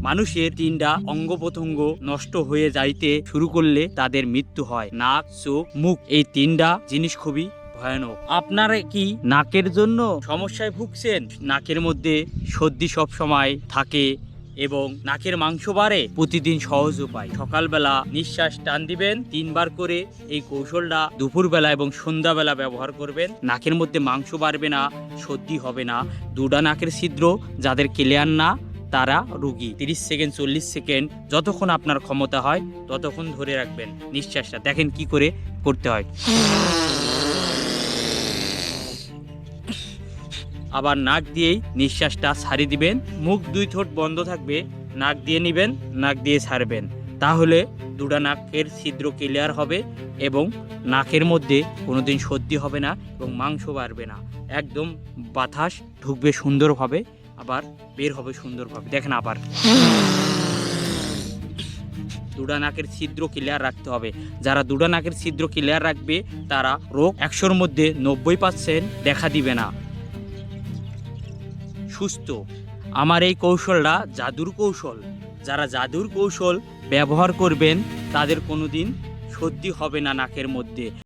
মানুষের 3টা অঙ্গ প্রত্যঙ্গ নষ্ট হয়ে যাইতে শুরু করলে তাদের মৃত্যু হয়। নাক, চোখ, মুখ, এই 3টা জিনিস খুবই ভয়ানক। আপনারা কি নাকের জন্য সমস্যায় ভুগছেন? নাকের মধ্যে সর্দি সব সময় থাকে এবং নাকের মাংস বাড়ে? প্রতিদিন সহজ উপায়, সকালবেলা নিঃশ্বাস টান দিবেন 3 বার করে। এই কৌশলটা দুপুরবেলা এবং সন্ধ্যাবেলা ব্যবহার করবেন। নাকের মধ্যে মাংস বাড়বে না, সর্দি হবে না। 2টা নাকের ছিদ্র যাদের ক্লিয়ার না তারা রোগী। 30 সেকেন্ড 40 সেকেন্ড যতক্ষণ আপনার ক্ষমতা হয় ততক্ষণ ধরে রাখবেন নিঃশ্বাসটা। দেখেন কি করে করতে হয়। আবার নাক দিয়েই নিঃশ্বাসটা ছাড়ি দিবেন। মুখ 2 ঠোঁট বন্ধ থাকবে, নাক দিয়ে নেবেন, নাক দিয়ে ছাড়বেন। তাহলে 2টা নাকের ছিদ্র ক্লিয়ার হবে এবং নাকের মধ্যে কোনোদিন সর্দি হবে না এবং মাংস বাড়বে না। একদম বাতাস ঢুকবে সুন্দরভাবে, আবার বের হবে সুন্দরভাবে। দেখেন আবার 2টা নাকের ছিদ্র ক্লিয়ার রাখতে হবে। যারা 2টা নাকের ছিদ্র ক্লিয়ার রাখবে তারা রোগ 100-র মধ্যে 90% দেখা দিবে না, সুস্থ। আমার এই কৌশলটা জাদুর কৌশল। যারা জাদুর কৌশল ব্যবহার করবেন তাদের কোনোদিন সর্দি হবে না নাকের মধ্যে।